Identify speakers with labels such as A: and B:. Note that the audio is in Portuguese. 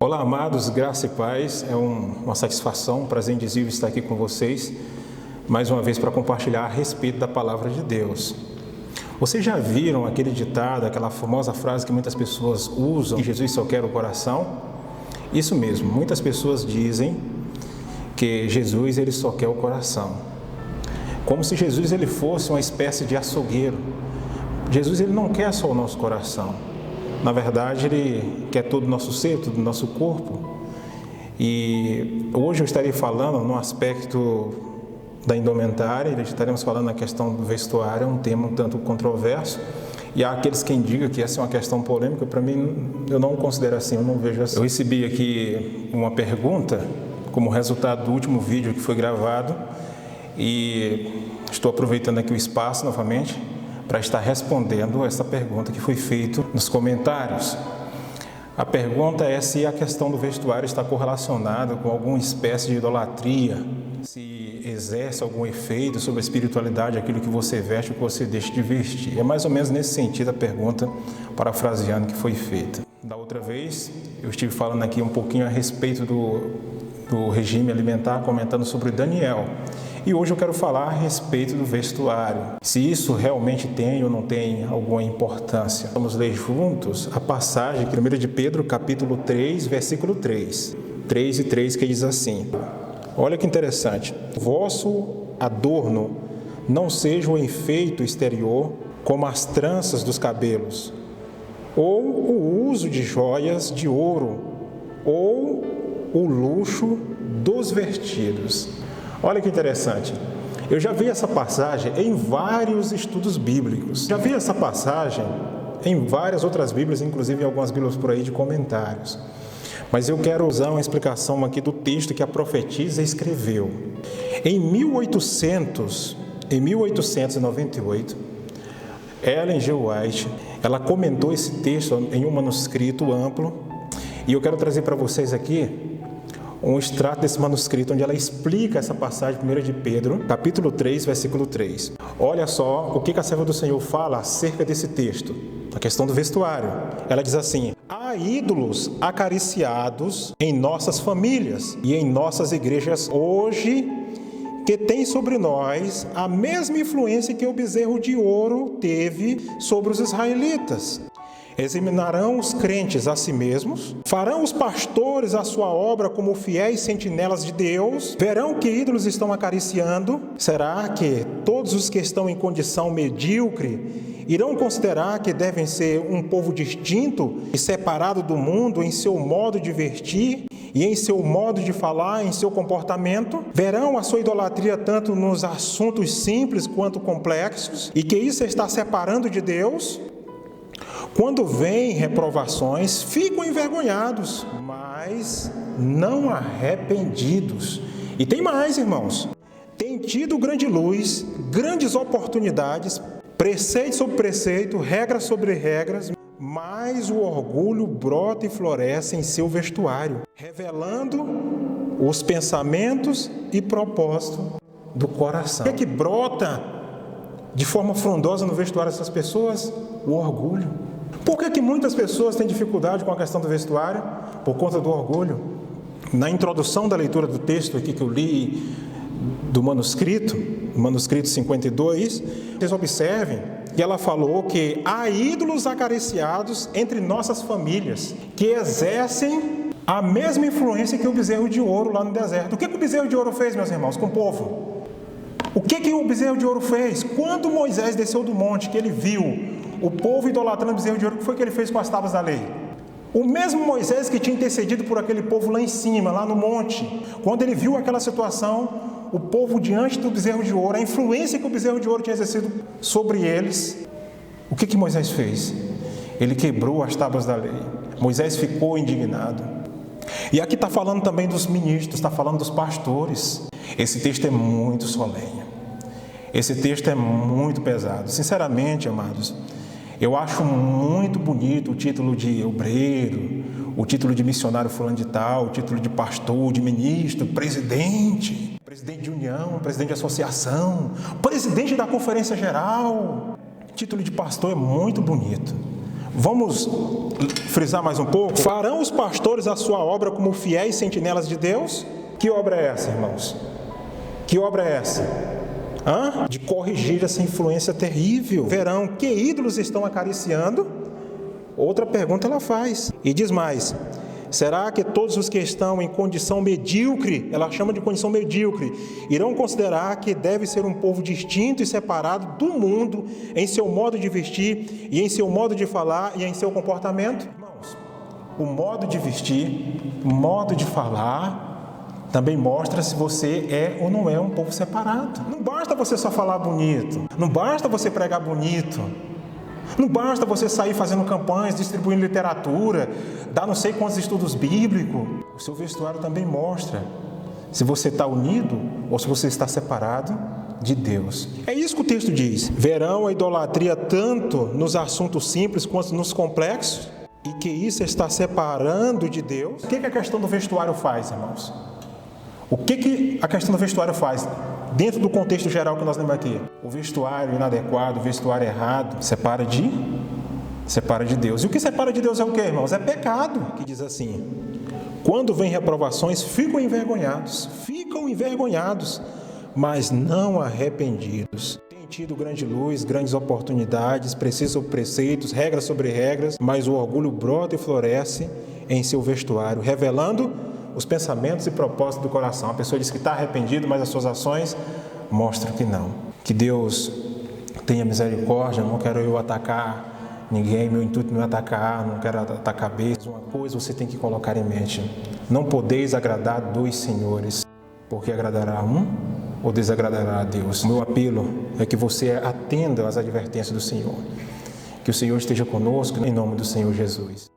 A: Olá, amados, graça e paz. É uma satisfação, um prazer indizível estar aqui com vocês, mais uma vez para compartilhar a respeito da palavra de Deus. Vocês já viram aquele ditado, aquela famosa frase que muitas pessoas usam, que Jesus só quer o coração? Isso mesmo, muitas pessoas dizem que Jesus ele só quer o coração. Como se Jesus ele fosse uma espécie de açougueiro. Jesus ele não quer só o nosso coração. Na verdade, ele quer todo o nosso ser, todo o nosso corpo. E hoje eu estarei falando no aspecto da indumentária, estaremos falando na questão do vestuário, um tema um tanto controverso. E há aqueles que indicam que essa é uma questão polêmica, para mim eu não considero assim, eu não vejo assim. Eu recebi aqui uma pergunta como resultado do último vídeo que foi gravado e estou aproveitando aqui o espaço novamente para estar respondendo essa pergunta que foi feita nos comentários. A pergunta é se a questão do vestuário está correlacionada com alguma espécie de idolatria, se exerce algum efeito sobre a espiritualidade, aquilo que você veste ou que você deixa de vestir. É mais ou menos nesse sentido a pergunta, parafraseando, que foi feita. Da outra vez, eu estive falando aqui um pouquinho a respeito do regime alimentar, comentando sobre Daniel. E hoje eu quero falar a respeito do vestuário. Se isso realmente tem ou não tem alguma importância. Vamos ler juntos a passagem, 1 de Pedro, capítulo 3, versículo 3. 3 e 3, que diz assim. Olha que interessante. Vosso adorno não seja o enfeite exterior, como as tranças dos cabelos, ou o uso de joias de ouro, ou o luxo dos vestidos. Olha que interessante. Eu já vi essa passagem em vários estudos bíblicos. Já vi essa passagem em várias outras bíblias, inclusive em algumas bíblias por aí de comentários. Mas eu quero usar uma explicação aqui do texto que a profetisa escreveu. Em 1898, Ellen G. White, ela comentou esse texto em um manuscrito amplo. E eu quero trazer para vocês aqui um extrato desse manuscrito, onde ela explica essa passagem, 1 de Pedro, capítulo 3, versículo 3. Olha só o que a serva do Senhor fala acerca desse texto, a questão do vestuário. Ela diz assim: há ídolos acariciados em nossas famílias e em nossas igrejas hoje, que tem sobre nós a mesma influência que o bezerro de ouro teve sobre os israelitas. Examinarão os crentes a si mesmos, farão os pastores a sua obra como fiéis sentinelas de Deus, verão que ídolos estão acariciando. Será que todos os que estão em condição medíocre irão considerar que devem ser um povo distinto e separado do mundo em seu modo de vestir e em seu modo de falar, em seu comportamento? Verão a sua idolatria tanto nos assuntos simples quanto complexos e que isso está separando de Deus? Quando vêm reprovações, ficam envergonhados, mas não arrependidos. E tem mais, irmãos. Tem tido grande luz, grandes oportunidades, preceito sobre preceito, regras sobre regras, mas o orgulho brota e floresce em seu vestuário, revelando os pensamentos e propósitos do coração. O que é que brota de forma frondosa no vestuário dessas pessoas? O orgulho. Por que muitas pessoas têm dificuldade com a questão do vestuário? Por conta do orgulho. Na introdução da leitura do texto aqui que eu li do manuscrito 52, vocês observem que ela falou que há ídolos acariciados entre nossas famílias, que exercem a mesma influência que o bezerro de ouro lá no deserto. O que o bezerro de ouro fez, meus irmãos, com o povo? O que o bezerro de ouro fez? Quando Moisés desceu do monte, que ele viu o povo idolatrando o bezerro de ouro, o que foi que ele fez com as tábuas da lei? O mesmo Moisés que tinha intercedido por aquele povo lá em cima, lá no monte, quando ele viu aquela situação, o povo diante do bezerro de ouro, a influência que o bezerro de ouro tinha exercido sobre eles, o que Moisés fez? Ele quebrou as tábuas da lei. Moisés ficou indignado. E aqui está falando também dos ministros, está falando dos pastores. Esse texto é muito solene. Esse texto é muito pesado. Sinceramente, amados, eu acho muito bonito o título de obreiro, o título de missionário fulano de tal, o título de pastor, de ministro, presidente de união, presidente de associação, presidente da conferência geral. O título de pastor é muito bonito. Vamos frisar mais um pouco? Farão os pastores a sua obra como fiéis sentinelas de Deus? Que obra é essa, irmãos? Que obra é essa? De corrigir essa influência terrível. Verão que ídolos estão acariciando? Outra pergunta ela faz. E diz mais: será que todos os que estão em condição medíocre, ela chama de condição medíocre, irão considerar que deve ser um povo distinto e separado do mundo em seu modo de vestir e em seu modo de falar e em seu comportamento? Irmãos, o modo de vestir, o modo de falar também mostra se você é ou não é um povo separado. Não basta você só falar bonito, não basta você pregar bonito, não basta você sair fazendo campanhas, distribuindo literatura, dar não sei quantos estudos bíblicos. O seu vestuário também mostra se você está unido ou se você está separado de Deus. É isso que o texto diz. Verão a idolatria tanto nos assuntos simples quanto nos complexos, e que isso está separando de Deus. O que a questão do vestuário faz, irmãos? O que a questão do vestuário faz? Dentro do contexto geral que nós lemos aqui, o vestuário inadequado, o vestuário errado, separa de Deus. E o que separa de Deus é o que, irmãos? É pecado, que diz assim: quando vem reprovações, ficam envergonhados, mas não arrependidos. Tem tido grande luz, grandes oportunidades, precisam preceitos, regras sobre regras, mas o orgulho brota e floresce em seu vestuário, revelando os pensamentos e propósitos do coração. A pessoa diz que está arrependido, mas as suas ações mostram que não. Que Deus tenha misericórdia. Não quero eu atacar ninguém, meu intuito não é atacar, não quero atacar cabeça. Uma coisa você tem que colocar em mente: não podeis agradar dois senhores, porque agradará um ou desagradará a Deus. O meu apelo é que você atenda às advertências do Senhor. Que o Senhor esteja conosco, em nome do Senhor Jesus.